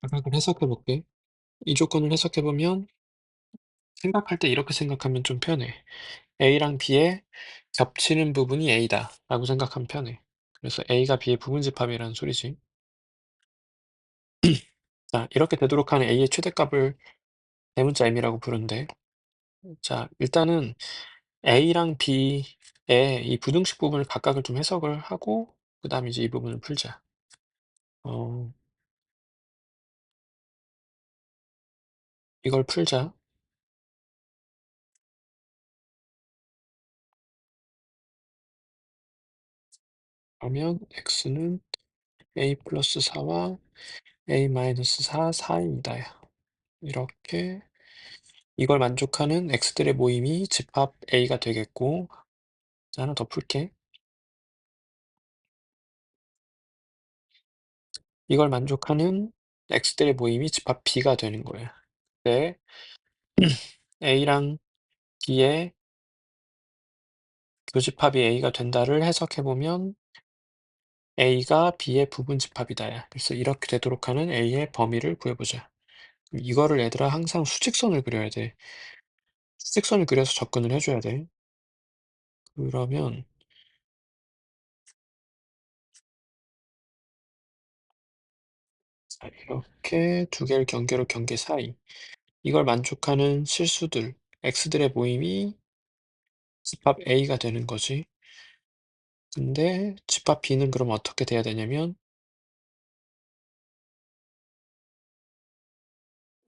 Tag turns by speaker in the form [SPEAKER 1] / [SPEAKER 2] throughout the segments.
[SPEAKER 1] 각각을 해석해 볼게. 이 조건을 해석해 보면 생각할 때 이렇게 생각하면 좀 편해. A랑 B의 겹치는 부분이 A다 라고 생각하면 편해. 그래서 A가 B의 부분집합이라는 소리지. 자, 이렇게 되도록 하는 A의 최대값을 대문자 M이라고 부른대. 자, 일단은 A랑 B의 이 부등식 부분을 각각을 좀 해석을 하고 그다음에 이제 이 부분을 풀자. 어, 이걸 풀자. 그러면 x는 a 플러스 4와 a 마이너스 4 사이입니다. 이렇게 이걸 만족하는 x들의 모임이 집합 a가 되겠고, 자, 하나 더 풀게. 이걸 만족하는 x들의 모임이 집합 b가 되는 거야. 네. a랑 b의 교집합이 a가 된다를 해석해 보면 a가 b의 부분집합이다. 그래서 이렇게 되도록 하는 a의 범위를 구해보자. 이거를 얘들아 항상 수직선을 그려야 돼. 수직선을 그려서 접근을 해줘야 돼. 그러면 자, 이렇게 두 개를 경계로 경계 사이. 이걸 만족하는 실수들, x들의 모임이 집합 a가 되는 거지. 근데 집합 b는 그럼 어떻게 돼야 되냐면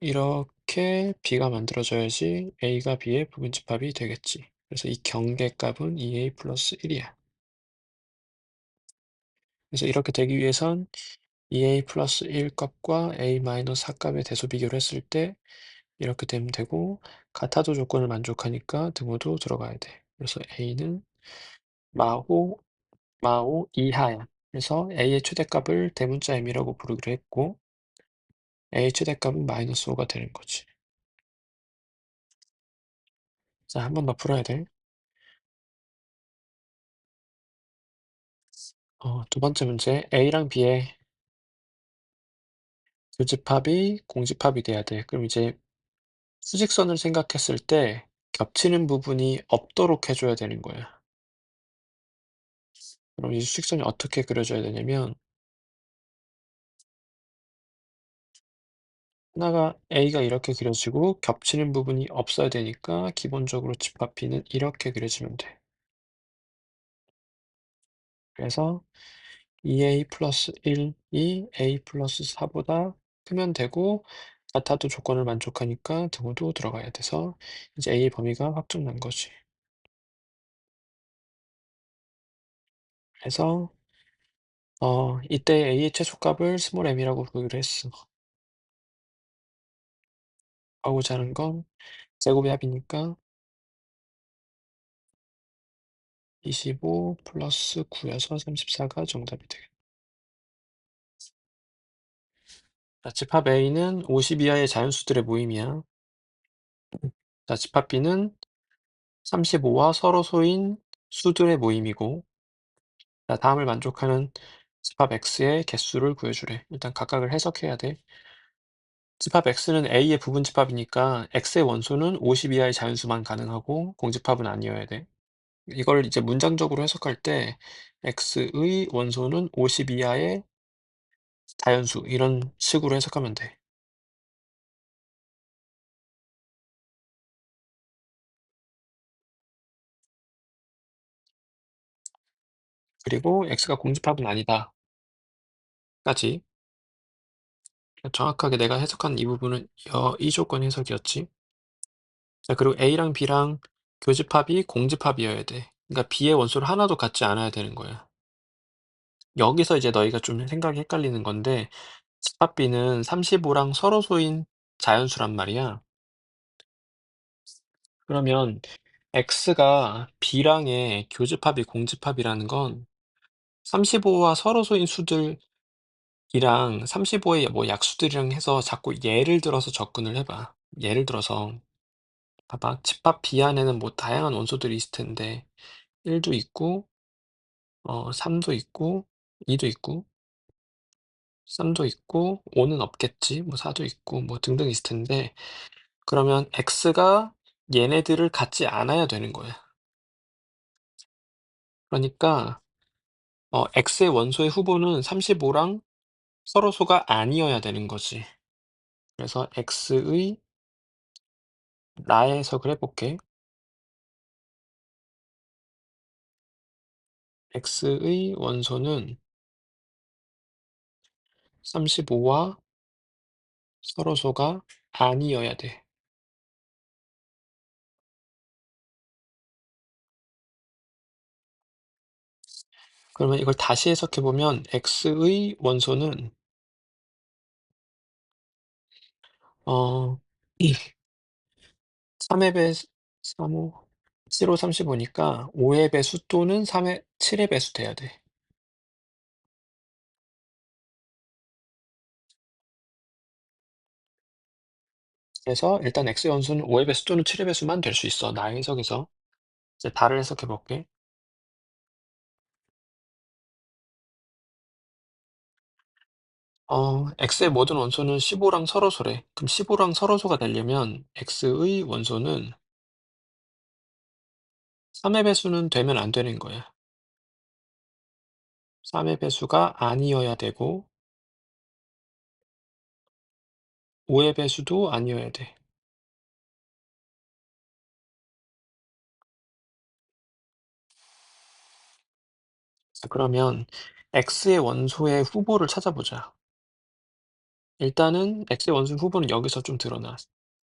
[SPEAKER 1] 이렇게 b가 만들어져야지 a가 b의 부분집합이 되겠지. 그래서 이 경계값은 2a 플러스 1이야. 그래서 이렇게 되기 위해선 2a 플러스 1 값과 a 마이너스 4 값의 대소 비교를 했을 때 이렇게 되면 되고, 같아도 조건을 만족하니까 등호도 들어가야 돼. 그래서 a는 마호 마오 이하야. 그래서 a의 최대값을 대문자 m이라고 부르기로 했고 a의 최대값은 마이너스 5가 되는 거지. 자, 한 번 더 풀어야 돼. 두 번째 문제. a랑 b의 교집합이 공집합이 돼야 돼. 그럼 이제 수직선을 생각했을 때 겹치는 부분이 없도록 해줘야 되는 거야. 그럼 이 수직선이 어떻게 그려져야 되냐면 하나가 a가 이렇게 그려지고 겹치는 부분이 없어야 되니까 기본적으로 집합 b는 이렇게 그려지면 돼. 그래서 2a 플러스 1이 a 플러스 4보다 크면 되고, 같아도 조건을 만족하니까 등호도 들어가야 돼서 이제 a의 범위가 확정난 거지. 그래서 이때 a의 최소값을 스몰 m이라고 부르기로 했어. 하고자 하는 건 제곱의 합이니까 25 플러스 9여서 34가 정답이 되겠다. 자, 집합 a는 50 이하의 자연수들의 모임이야. 자, 집합 b는 35와 서로소인 수들의 모임이고, 자, 다음을 만족하는 집합 x의 개수를 구해주래. 일단 각각을 해석해야 돼. 집합 x는 a의 부분집합이니까 x의 원소는 50 이하의 자연수만 가능하고 공집합은 아니어야 돼. 이걸 이제 문장적으로 해석할 때 x의 원소는 50 이하의 자연수 이런 식으로 해석하면 돼. 그리고 x가 공집합은 아니다 까지. 정확하게 내가 해석한 이 부분은 이 조건 해석이었지. 자, 그리고 A랑 B랑 교집합이 공집합이어야 돼. 그러니까 B의 원소를 하나도 갖지 않아야 되는 거야. 여기서 이제 너희가 좀 생각이 헷갈리는 건데 집합 B는 35랑 서로소인 자연수란 말이야. 그러면 X가 B랑의 교집합이 공집합이라는 건 35와 서로소인 수들이랑 35의 뭐 약수들이랑 해서 자꾸 예를 들어서 접근을 해봐. 예를 들어서 봐봐. 집합 B 안에는 뭐 다양한 원소들이 있을 텐데 1도 있고 3도 있고 2도 있고 3도 있고 5는 없겠지. 뭐 4도 있고 뭐 등등 있을 텐데 그러면 x가 얘네들을 갖지 않아야 되는 거야. 그러니까 x의 원소의 후보는 35랑 서로소가 아니어야 되는 거지. 그래서 x의 나의 해석을 해볼게. x의 원소는 35와 서로소가 아니어야 돼. 그러면 이걸 다시 해석해 보면 x의 원소는 3의 배수 3호 7호 35니까 5의 배수 또는 3의 7의 배수 돼야 돼. 그래서 일단 x의 원소는 5의 배수 또는 7의 배수만 될 수 있어. 나의 해석에서. 이제 다를 해석해 볼게. x의 모든 원소는 15랑 서로소래. 그럼 15랑 서로소가 되려면 x의 원소는 3의 배수는 되면 안 되는 거야. 3의 배수가 아니어야 되고 5의 배수도 아니어야 돼. 자, 그러면 x의 원소의 후보를 찾아보자. 일단은 x의 원소 후보는 여기서 좀 드러나.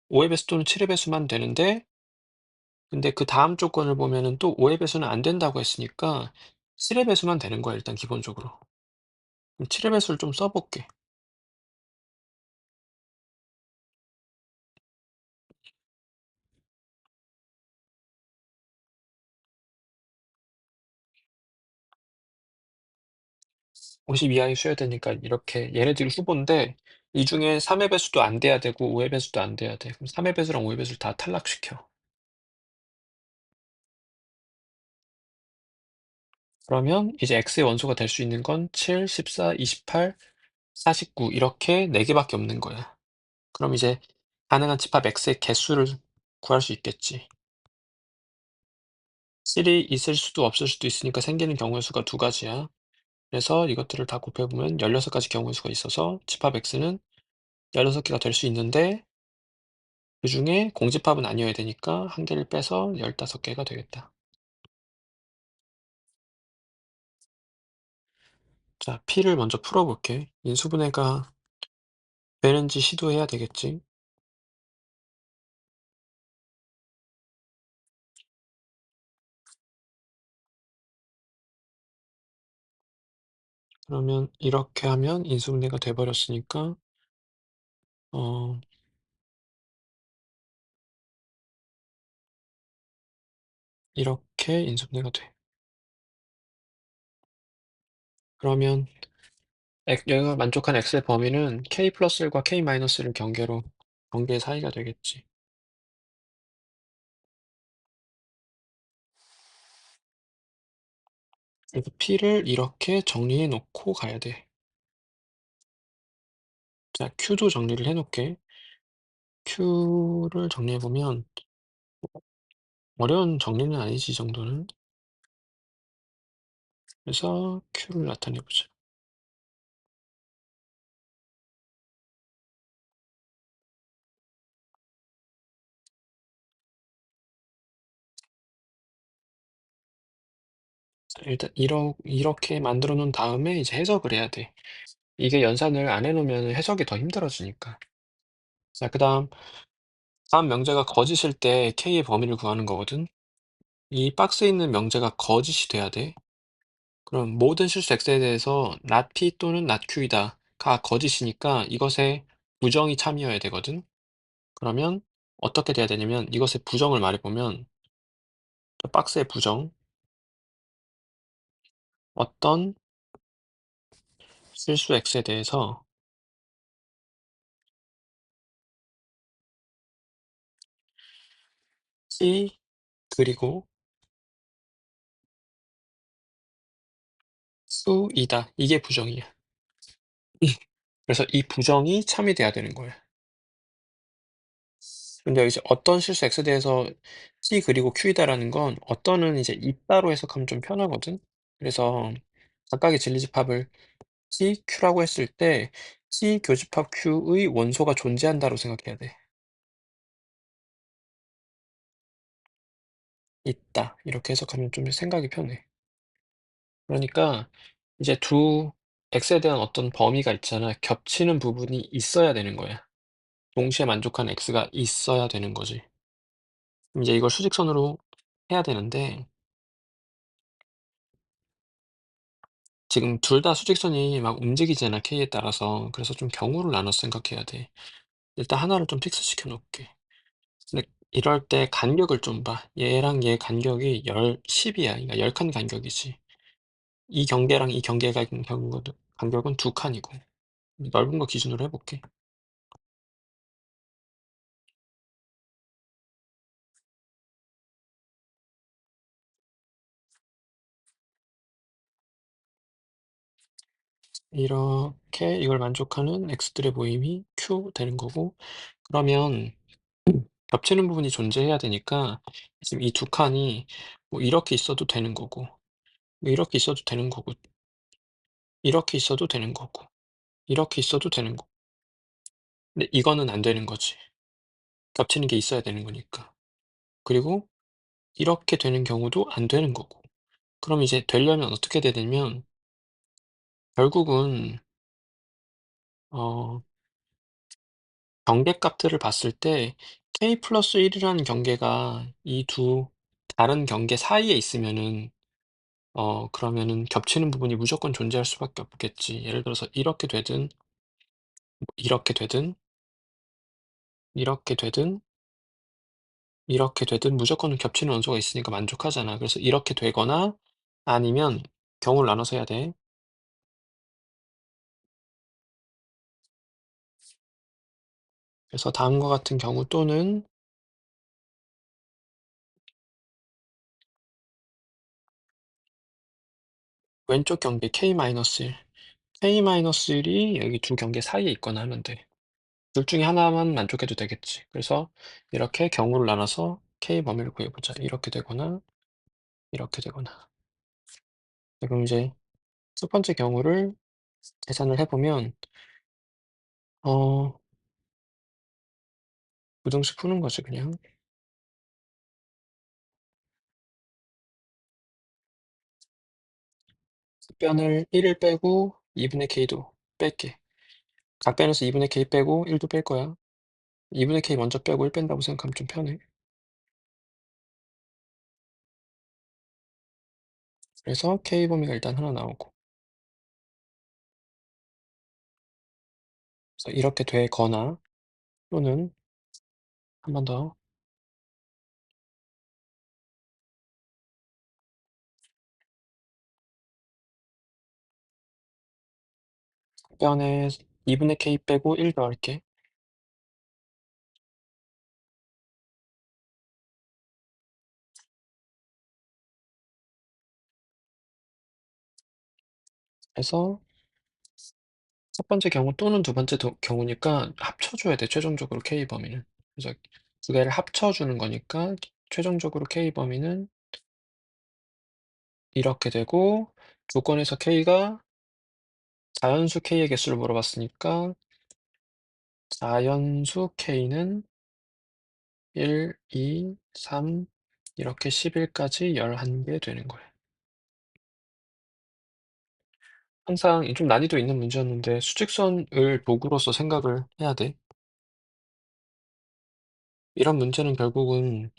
[SPEAKER 1] 5의 배수 또는 7의 배수만 되는데 근데 그 다음 조건을 보면은 또 5의 배수는 안 된다고 했으니까 7의 배수만 되는 거야 일단 기본적으로. 그럼 7의 배수를 좀 써 볼게. 50 이하에 써야 되니까 이렇게 얘네들이 후보인데 이 중에 3의 배수도 안 돼야 되고 5의 배수도 안 돼야 돼. 그럼 3의 배수랑 5의 배수를 다 탈락시켜. 그러면 이제 x의 원소가 될 수 있는 건 7, 14, 28, 49 이렇게 4개밖에 없는 거야. 그럼 이제 가능한 집합 x의 개수를 구할 수 있겠지. 7이 있을 수도 없을 수도 있으니까 생기는 경우의 수가 두 가지야. 그래서 이것들을 다 곱해보면 16가지 경우의 수가 있어서 집합 x는 16개가 될 수 있는데 그중에 공집합은 아니어야 되니까 한 개를 빼서 15개가 되겠다. 자, p를 먼저 풀어볼게. 인수분해가 되는지 시도해야 되겠지. 그러면 이렇게 하면 인수분해가 돼버렸으니까 어, 이렇게 인수분해가 돼. 그러면 여기가 만족한 x의 범위는 k 플러스 1과 k 마이너스 1을 경계의 사이가 되겠지. 그래서 p를 이렇게 정리해 놓고 가야 돼. 자, q도 정리를 해 놓게. q를 정리해 보면 어려운 정리는 아니지 이 정도는. 그래서 q를 나타내 보자. 자, 일단 이렇게 만들어 놓은 다음에 이제 해석을 해야 돼. 이게 연산을 안 해 놓으면 해석이 더 힘들어지니까. 자, 다음 명제가 거짓일 때 k의 범위를 구하는 거거든. 이 박스에 있는 명제가 거짓이 돼야 돼. 그럼 모든 실수 x에 대해서 not p 또는 not q이다가 거짓이니까 이것에 부정이 참여해야 되거든. 그러면 어떻게 돼야 되냐면 이것의 부정을 말해보면 저 박스의 부정 어떤 실수 x에 대해서 c 그리고 수이다. 이게 부정이야. 그래서 이 부정이 참이 돼야 되는 거야. 근데 이제 어떤 실수 x에 대해서 t 그리고 q이다라는 건 어떤은 이제 있다로 해석하면 좀 편하거든. 그래서 각각의 진리집합을 t, q라고 했을 때 t 교집합 q의 원소가 존재한다로 생각해야 돼. 있다. 이렇게 해석하면 좀 생각이 편해. 그러니까 이제 두 x에 대한 어떤 범위가 있잖아. 겹치는 부분이 있어야 되는 거야. 동시에 만족하는 x가 있어야 되는 거지. 그럼 이제 이걸 수직선으로 해야 되는데 지금 둘 다 수직선이 막 움직이잖아, k에 따라서. 그래서 좀 경우를 나눠서 생각해야 돼. 일단 하나를 좀 픽스시켜 놓을게. 근데 이럴 때 간격을 좀 봐. 얘랑 얘 간격이 10 이야. 그러니까 10칸 간격이지. 이 경계랑 이 경계가 간격은 2 칸이고. 넓은 거 기준으로 해 볼게. 이렇게 이걸 만족하는 x들의 모임이 q 되는 거고 그러면 겹치는 부분이 존재해야 되니까 지금 이 두 칸이 뭐 이렇게 있어도 되는 거고 뭐 이렇게 있어도 되는 거고 이렇게 있어도 되는 거고 이렇게 있어도 되는 거 근데 이거는 안 되는 거지. 겹치는 게 있어야 되는 거니까. 그리고 이렇게 되는 경우도 안 되는 거고. 그럼 이제 되려면 어떻게 돼야 되냐면 결국은 어 경계값들을 봤을 때 k+1 이라는 경계가 이 두 다른 경계 사이에 있으면은 그러면은 겹치는 부분이 무조건 존재할 수밖에 없겠지. 예를 들어서 이렇게 되든 뭐 이렇게 되든 이렇게 되든 이렇게 되든 무조건 겹치는 원소가 있으니까 만족하잖아. 그래서 이렇게 되거나 아니면 경우를 나눠서 해야 돼. 그래서 다음과 같은 경우 또는 왼쪽 경계 k-1 k-1이 여기 두 경계 사이에 있거나 하면 돼. 둘 중에 하나만 만족해도 되겠지. 그래서 이렇게 경우를 나눠서 k 범위를 구해보자. 이렇게 되거나 이렇게 되거나. 자, 그럼 이제 첫 번째 경우를 계산을 해보면 어 부등식 푸는 거지 그냥. 변을 1을 빼고 2분의 k도 뺄게. 각변에서 2분의 k 빼고 1도 뺄 거야. 2분의 k 먼저 빼고 1 뺀다고 생각하면 좀 편해. 그래서 k 범위가 일단 하나 나오고. 그래서 이렇게 되거나 또는 한 번 더 변에 2분의 k 빼고 1 더할게. 그래서 첫 번째 경우 또는 두 번째 경우니까 합쳐줘야 돼 최종적으로 k 범위는. 그래서 두 개를 합쳐주는 거니까 최종적으로 k 범위는 이렇게 되고 조건에서 k가 자연수 k의 개수를 물어봤으니까 자연수 k는 1, 2, 3 이렇게 11까지 11개 되는 거예요. 항상 이 좀 난이도 있는 문제였는데 수직선을 도구로서 생각을 해야 돼. 이런 문제는 결국은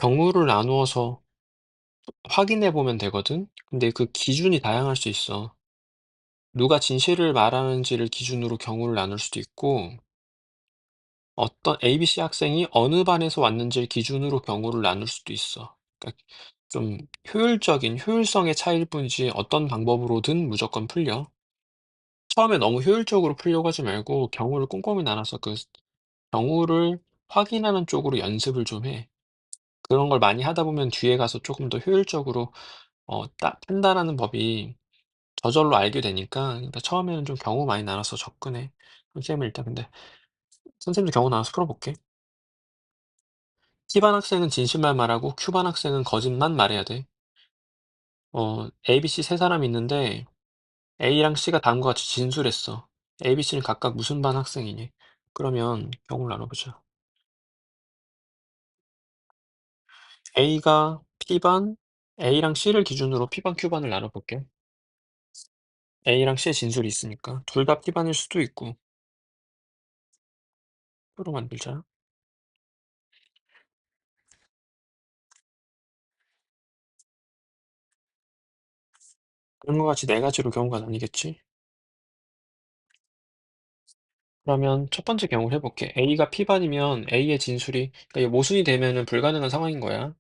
[SPEAKER 1] 경우를 나누어서 확인해 보면 되거든. 근데 그 기준이 다양할 수 있어. 누가 진실을 말하는지를 기준으로 경우를 나눌 수도 있고 어떤 ABC 학생이 어느 반에서 왔는지를 기준으로 경우를 나눌 수도 있어. 그러니까 좀 효율적인 효율성의 차이일 뿐이지 어떤 방법으로든 무조건 풀려. 처음에 너무 효율적으로 풀려고 하지 말고 경우를 꼼꼼히 나눠서 그 경우를 확인하는 쪽으로 연습을 좀 해. 그런 걸 많이 하다 보면 뒤에 가서 쪼금 더 효율적으로 딱 판단하는 법이 저절로 알게 되니까 그러니까 처음에는 좀 경우 많이 나눠서 접근해. 선생님은 일단 근데 선생님도 경우 나눠서 풀어볼게. T반 학생은 진실만 말하고 Q반 학생은 거짓만 말해야 돼. A, B, C 세 사람이 있는데 A랑 C가 다음과 같이 진술했어. A, B, C는 각각 무슨 반 학생이니? 그러면 경우를 나눠보자. A가 P반, A랑 C를 기준으로 P반, Q반을 나눠볼게. A랑 C의 진술이 있으니까 둘 다 P반일 수도 있고 표로 만들자. 그런 것 같이 네 가지로 경우가 나뉘겠지? 그러면 첫 번째 경우를 해볼게. A가 P반이면 A의 진술이 그러니까 이게 모순이 되면은 불가능한 상황인 거야.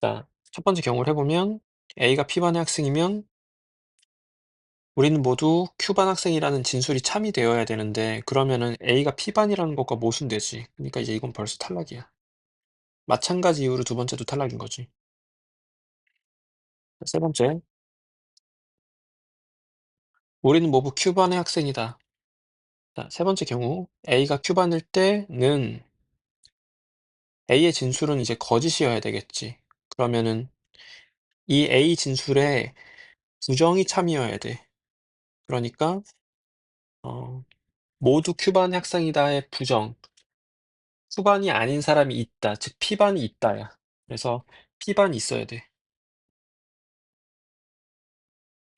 [SPEAKER 1] 자, 첫 번째 경우를 해보면 A가 P반의 학생이면 우리는 모두 Q반 학생이라는 진술이 참이 되어야 되는데 그러면은 A가 P반이라는 것과 모순되지. 그러니까 이제 이건 벌써 탈락이야. 마찬가지 이유로 두 번째도 탈락인 거지. 세 번째, 우리는 모두 Q반의 학생이다. 자, 세 번째 경우 A가 Q반일 때는 A의 진술은 이제 거짓이어야 되겠지. 그러면은 이 A 진술에 부정이 참이어야 돼. 그러니까 어, 모두 Q반 학생이다의 부정. Q반이 아닌 사람이 있다. 즉 P반이 있다야. 그래서 P반이 있어야 돼.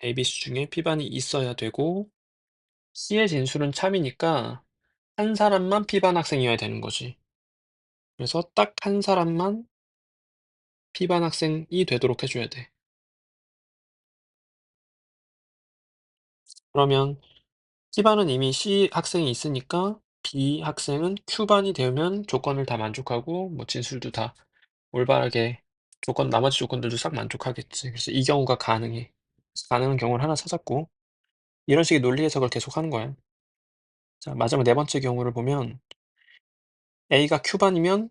[SPEAKER 1] A, B, C 중에 P반이 있어야 되고 C의 진술은 참이니까 한 사람만 P반 학생이어야 되는 거지. 그래서 딱 한 사람만 P반 학생이 되도록 해줘야 돼. 그러면 C반은 이미 C 학생이 있으니까 B 학생은 Q반이 되면 조건을 다 만족하고 뭐 진술도 다 올바르게 나머지 조건들도 싹 만족하겠지. 그래서 이 경우가 가능해. 가능한 경우를 하나 찾았고 이런 식의 논리 해석을 계속하는 거야. 자, 마지막 네 번째 경우를 보면 A가 Q반이면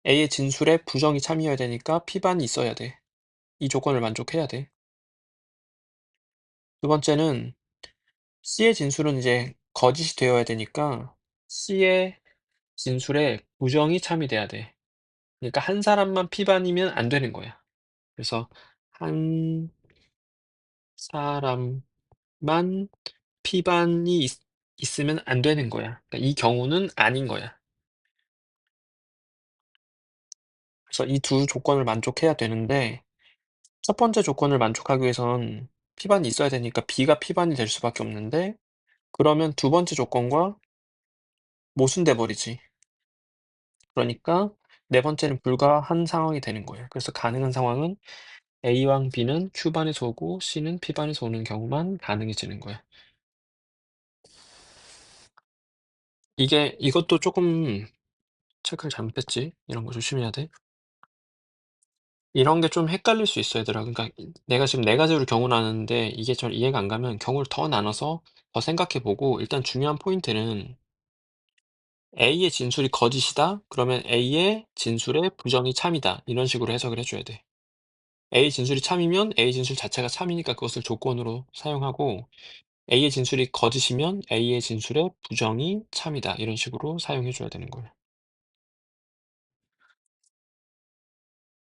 [SPEAKER 1] A의 진술에 부정이 참여해야 되니까 P반이 있어야 돼. 이 조건을 만족해야 돼. 두 번째는 C의 진술은 이제 거짓이 되어야 되니까 C의 진술에 부정이 참여돼야 돼. 그러니까 한 사람만 P반이면 안 되는 거야. 그래서 한 사람만 P반이 있으면 안 되는 거야. 그러니까 이 경우는 아닌 거야. 그래서 이 두 조건을 만족해야 되는데 첫 번째 조건을 만족하기 위해선 P반이 있어야 되니까 B가 P반이 될 수밖에 없는데 그러면 두 번째 조건과 모순돼 버리지. 그러니까 네 번째는 불가한 상황이 되는 거예요. 그래서 가능한 상황은 A랑 B는 Q반에서 오고 C는 P반에서 오는 경우만 가능해지는 거야. 이것도 조금 체크를 잘못했지. 이런 거 조심해야 돼. 이런 게 좀 헷갈릴 수 있어, 얘들아. 그러니까 내가 지금 네 가지로 경우 나눴는데 이게 잘 이해가 안 가면 경우를 더 나눠서 더 생각해 보고 일단 중요한 포인트는 A의 진술이 거짓이다? 그러면 A의 진술에 부정이 참이다. 이런 식으로 해석을 해줘야 돼. A 진술이 참이면 A 진술 자체가 참이니까 그것을 조건으로 사용하고 A의 진술이 거짓이면 A의 진술에 부정이 참이다. 이런 식으로 사용해 줘야 되는 거예요.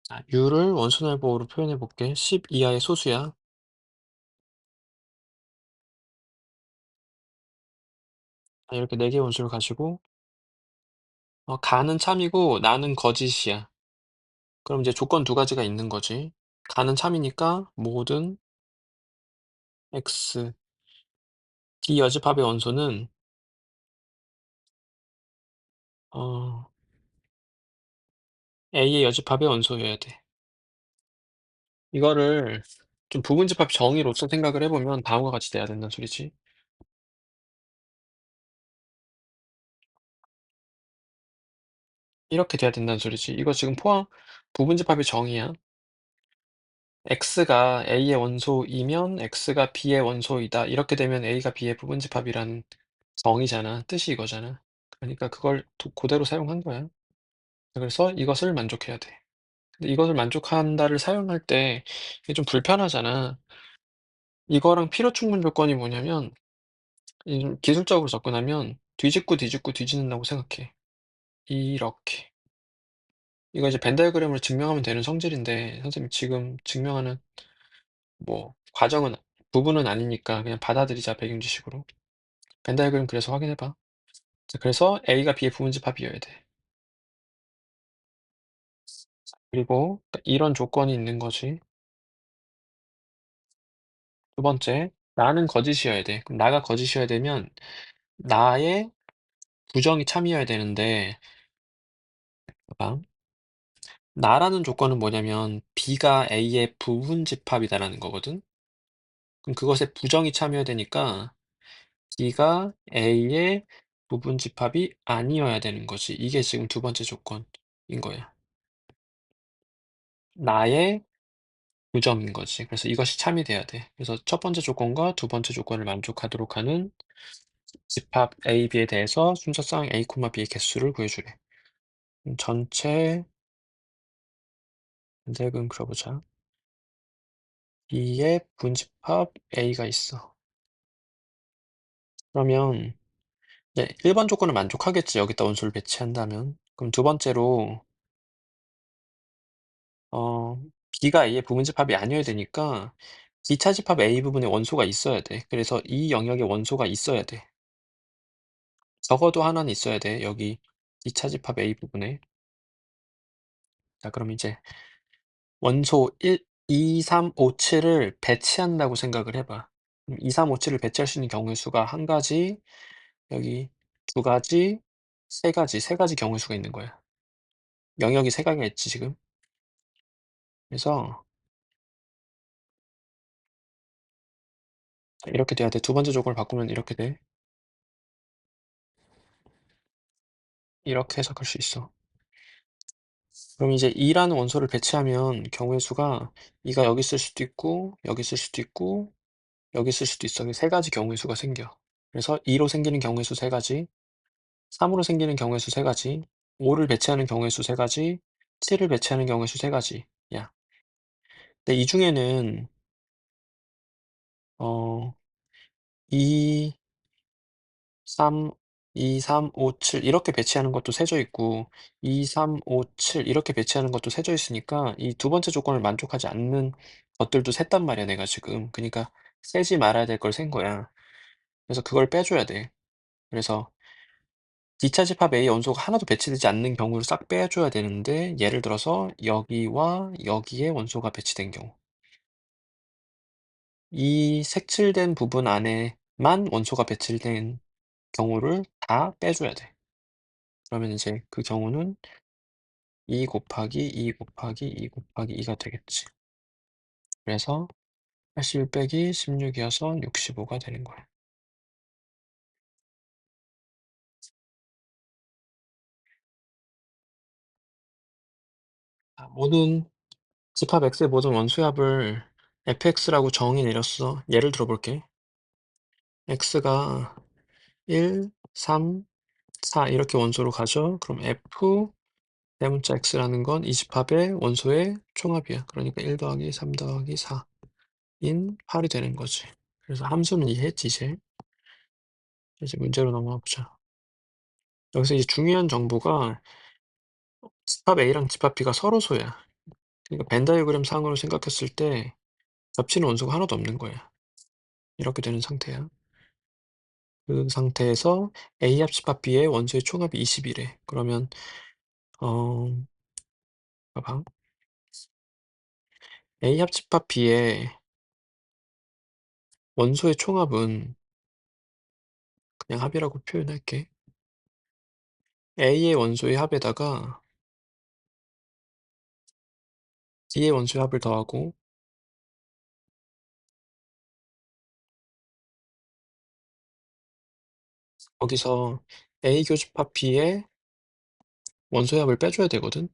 [SPEAKER 1] 자, U를 원소날보로 표현해 볼게. 10 이하의 소수야. 자, 이렇게 네 개의 원소를 가지고 가는 참이고 나는 거짓이야. 그럼 이제 조건 두 가지가 있는 거지. 가는 참이니까 모든 X, D 여집합의 원소는 어, A의 여집합의 원소여야 돼. 이거를 좀 부분집합 정의로서 생각을 해보면 다음과 같이 돼야 된다는 소리지. 이렇게 돼야 된다는 소리지. 이거 지금 부분집합의 정의야. X가 A의 원소이면 X가 B의 원소이다. 이렇게 되면 A가 B의 부분집합이라는 정의잖아. 뜻이 이거잖아. 그러니까 그걸 그대로 사용한 거야. 그래서 이것을 만족해야 돼. 근데 이것을 만족한다를 사용할 때 이게 좀 불편하잖아. 이거랑 필요 충분 조건이 뭐냐면 이 좀 기술적으로 접근하면 뒤집고, 뒤집고, 뒤집는다고 생각해. 이렇게. 이거 이제 벤 다이어그램으로 증명하면 되는 성질인데 선생님이 지금 증명하는 뭐 과정은 부분은 아니니까 그냥 받아들이자 배경 지식으로. 벤 다이어그램 그래서 확인해 봐. 자 그래서 A가 B의 부분집합이어야 돼. 그리고 이런 조건이 있는 거지. 두 번째, 나는 거짓이어야 돼. 그럼 나가 거짓이어야 되면 나의 부정이 참이어야 되는데 봐봐. 나라는 조건은 뭐냐면 B가 A의 부분집합이다라는 거거든. 그럼 그것에 부정이 참여해야 되니까 B가 A의 부분집합이 아니어야 되는 거지. 이게 지금 두 번째 조건인 거야. 나의 부정인 거지. 그래서 이것이 참이 돼야 돼. 그래서 첫 번째 조건과 두 번째 조건을 만족하도록 하는 집합 A, B에 대해서 순서상 A, B의 개수를 구해주래. 전체 근색은 그려보자. B의 분집합 A가 있어. 그러면 네, 1번 조건을 만족하겠지. 여기다 원소를 배치한다면. 그럼 두 번째로 어, B가 A의 부분집합이 아니어야 되니까 B차 집합 A 부분에 원소가 있어야 돼. 그래서 이 영역에 원소가 있어야 돼. 적어도 하나는 있어야 돼. 여기 B차 집합 A 부분에. 자, 그럼 이제 원소 1, 2, 3, 5, 7을 배치한다고 생각을 해봐. 2, 3, 5, 7을 배치할 수 있는 경우의 수가 한 가지, 여기 두 가지, 세 가지 경우의 수가 있는 거야. 영역이 세 가지가 있지, 지금. 그래서 이렇게 돼야 돼. 두 번째 조건을 바꾸면 이렇게 돼. 이렇게 해석할 수 있어. 그럼 이제 2라는 원소를 배치하면 경우의 수가 2가 여기 있을 수도 있고, 여기 있을 수도 있고, 여기 있을 수도 있어. 세 가지 경우의 수가 생겨. 그래서 2로 생기는 경우의 수 세 가지, 3으로 생기는 경우의 수 세 가지, 5를 배치하는 경우의 수 세 가지, 7을 배치하는 경우의 수 세 가지. 야. 근데 이 중에는, 어, 2, 3, 2, 3, 5, 7 이렇게 배치하는 것도 세져 있고 2, 3, 5, 7 이렇게 배치하는 것도 세져 있으니까 이 두 번째 조건을 만족하지 않는 것들도 셌단 말이야 내가 지금. 그니까 세지 말아야 될 걸 센 거야. 그래서 그걸 빼줘야 돼. 그래서 D차 집합 A 원소가 하나도 배치되지 않는 경우를 싹 빼줘야 되는데 예를 들어서 여기와 여기에 원소가 배치된 경우 이 색칠된 부분 안에만 원소가 배치된 경우를 다 빼줘야 돼. 그러면 이제 그 경우는 2 곱하기 2 곱하기 2 곱하기 2가 되겠지. 그래서 81 빼기 16이어서 65가 되는 거야. 모든 집합 X의 모든 원소의 합을 fx라고 정의 내렸어. 예를 들어 볼게. x가 1, 3, 4 이렇게 원소로 가죠. 그럼 f 대문자 x라는 건 이 집합의 원소의 총합이야. 그러니까 1 더하기 3 더하기 4인 8이 되는 거지. 그래서 함수는 이해했지 이제. 이제 문제로 넘어가 보자. 여기서 이제 중요한 정보가 집합 A랑 집합 B가 서로소야. 그러니까 벤 다이어그램 상으로 생각했을 때 겹치는 원소가 하나도 없는 거야. 이렇게 되는 상태야. 그 상태에서 A 합 집합 B의 원소의 총합이 20이래. 그러면 어 봐봐. A 합 집합 B의 원소의 총합은 그냥 합이라고 표현할게. A의 원소의 합에다가 B의 원소의 합을 더하고 거기서 A 교집합 B의 원소의 합을 빼줘야 되거든.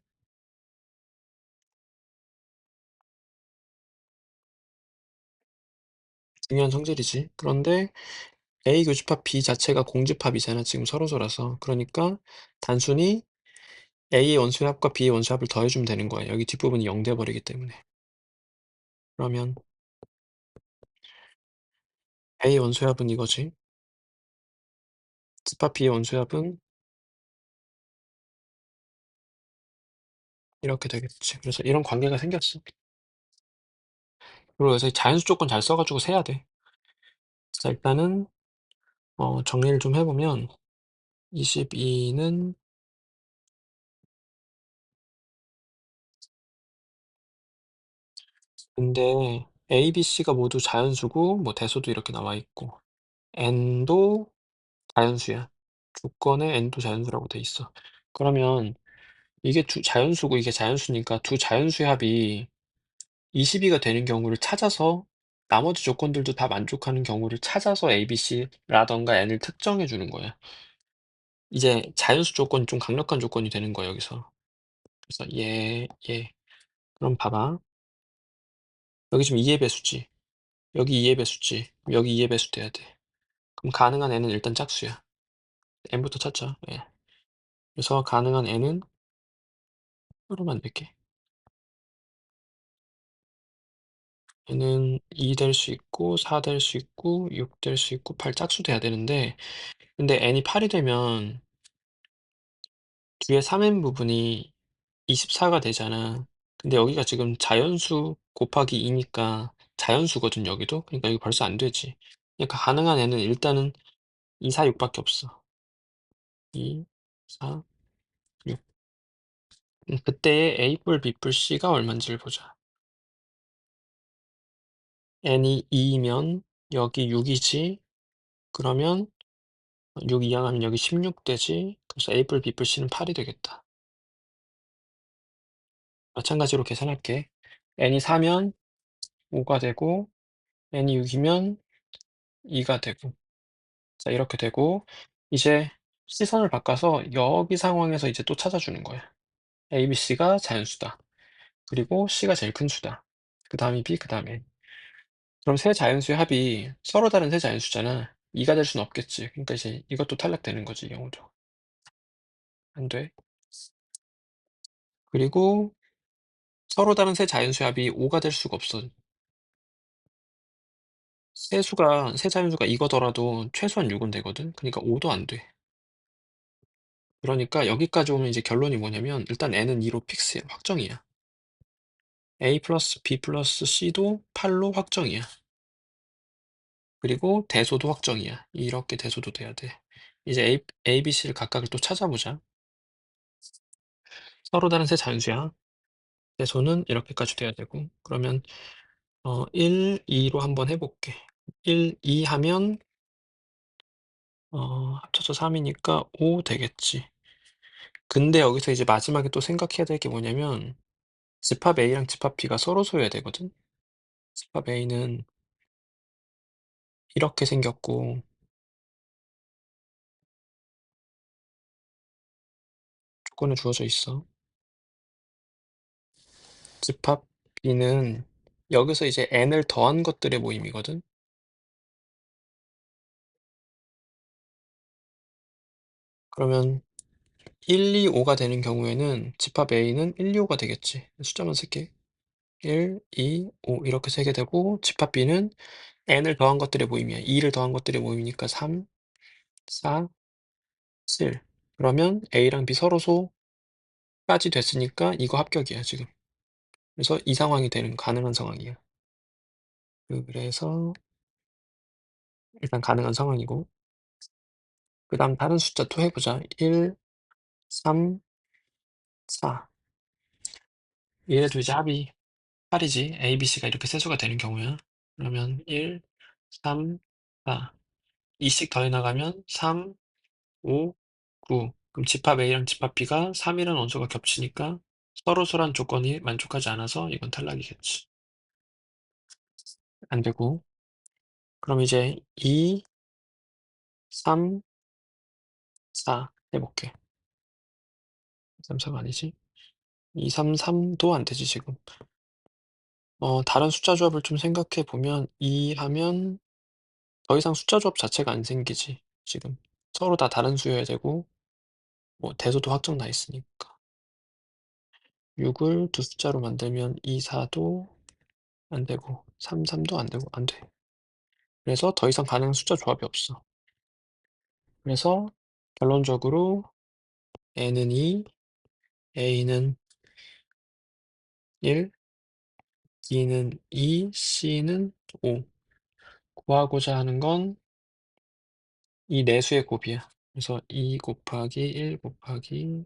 [SPEAKER 1] 중요한 성질이지. 그런데 A 교집합 B 자체가 공집합이잖아. 지금 서로서라서. 그러니까 단순히 A의 원소의 합과 B의 원소의 합을 더해 주면 되는 거예요. 여기 뒷부분이 0 돼 버리기 때문에. 그러면 A의 원소의 합은 이거지. 집합 B의 원소의 합은 이렇게 되겠지. 그래서 이런 관계가 생겼어. 그리고 여기서 이 자연수 조건 잘 써 가지고 세야 돼. 자 일단은 정리를 좀 해 보면 22는 근데 A, B, C가 모두 자연수고 뭐 대소도 이렇게 나와 있고 n도 자연수야. 조건에 n도 자연수라고 돼 있어. 그러면 이게 두 자연수고 이게 자연수니까 두 자연수의 합이 22가 되는 경우를 찾아서 나머지 조건들도 다 만족하는 경우를 찾아서 A, B, C라든가 n을 특정해 주는 거야. 이제 자연수 조건이 좀 강력한 조건이 되는 거야 여기서. 그래서 얘. 그럼 봐봐. 여기 지금 2의 배수지. 여기 2의 배수지. 여기 2의 배수 돼야 돼. 그럼 가능한 n은 일단 짝수야. n부터 찾자. 예. 그래서 가능한 n은 으로 만들게. n은 2 될 수 있고 4 될 수 있고 6 될 수 있고 8 짝수 돼야 되는데 근데 n이 8이 되면 뒤에 3n 부분이 24가 되잖아. 근데 여기가 지금 자연수 곱하기 2 니까 자연수거든 여기도. 그러니까 여기 벌써 안 되지. 그러니까 가능한 n은 일단은 2, 4, 6 밖에 없어. 2, 4, 6. 그때의 A뿔, B뿔, C가 얼만지를 보자. n이 2면 여기 6이지. 그러면 6 이항하면 여기 16 되지. 그래서 A뿔, B뿔, C는 8이 되겠다. 마찬가지로 계산할게. n이 4면 5가 되고 n이 6이면 2가 되고 자 이렇게 되고 이제 시선을 바꿔서 여기 상황에서 이제 또 찾아주는 거야. A, B, C가 자연수다. 그리고 C가 제일 큰 수다. 그다음이 B, 그다음에 N. 그럼 세 자연수의 합이 서로 다른 세 자연수잖아. 2가 될 수는 없겠지. 그러니까 이제 이것도 탈락되는 거지, 이 경우도. 안 돼. 그리고 서로 다른 세 자연수의 합이 5가 될 수가 없어. 세 자연수가 이거더라도 최소한 6은 되거든. 그러니까 5도 안 돼. 그러니까 여기까지 오면 이제 결론이 뭐냐면 일단 n은 2로 픽스야. 확정이야. A 플러스 B 플러스 C도 8로 확정이야. 그리고 대소도 확정이야. 이렇게 대소도 돼야 돼. 이제 A, B, C를 각각을 또 찾아보자. 서로 다른 세 자연수야. 대소는 이렇게까지 돼야 되고 그러면 1, 2로 한번 해 볼게. 1, 2 하면 합쳐서 3 이니까 5 되겠지. 근데 여기서 이제 마지막에 또 생각해야 될 게 뭐냐면 집합 A랑 집합 B가 서로 소여야 되거든. 집합 A는 이렇게 생겼고 조건은 주어져 있어. 집합 B는 여기서 이제 n을 더한 것들의 모임이거든. 그러면 1, 2, 5가 되는 경우에는 집합 A는 1, 2, 5가 되겠지. 숫자만 쓸게. 1, 2, 5 이렇게 세게 되고 집합 B는 n을 더한 것들의 모임이야. 2를 더한 것들의 모임이니까 3, 4, 7. 그러면 A랑 B 서로 소까지 됐으니까 이거 합격이야 지금. 그래서 이 상황이 되는 가능한 상황이야. 그래서 일단 가능한 상황이고 그다음 다른 숫자 또 해보자. 1, 3, 4. 얘네도 이제 합이 8이지. A, B, C가 이렇게 세수가 되는 경우야. 그러면 1, 3, 4. 2씩 더해 나가면 3, 5, 9. 그럼 집합 A랑 집합 B가 3이라는 원소가 겹치니까 서로 소란 조건이 만족하지 않아서 이건 탈락이겠지. 안 되고. 그럼 이제 2, 3, 4 해볼게. 3, 4가 아니지? 2, 3, 3도 안 되지, 지금. 다른 숫자 조합을 좀 생각해 보면 2 하면 더 이상 숫자 조합 자체가 안 생기지, 지금. 서로 다 다른 수여야 되고, 뭐, 대소도 확정 나 있으니까. 6을 두 숫자로 만들면 2, 4도 안 되고 3, 3도 안 되고 안 돼. 그래서 더 이상 가능한 숫자 조합이 없어. 그래서 결론적으로 n은 2, a는 1, b는 2, c는 5. 구하고자 하는 건 이 내수의 곱이야. 그래서 2 곱하기 1 곱하기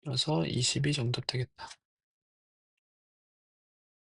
[SPEAKER 1] 그래서 22 정답 되겠다.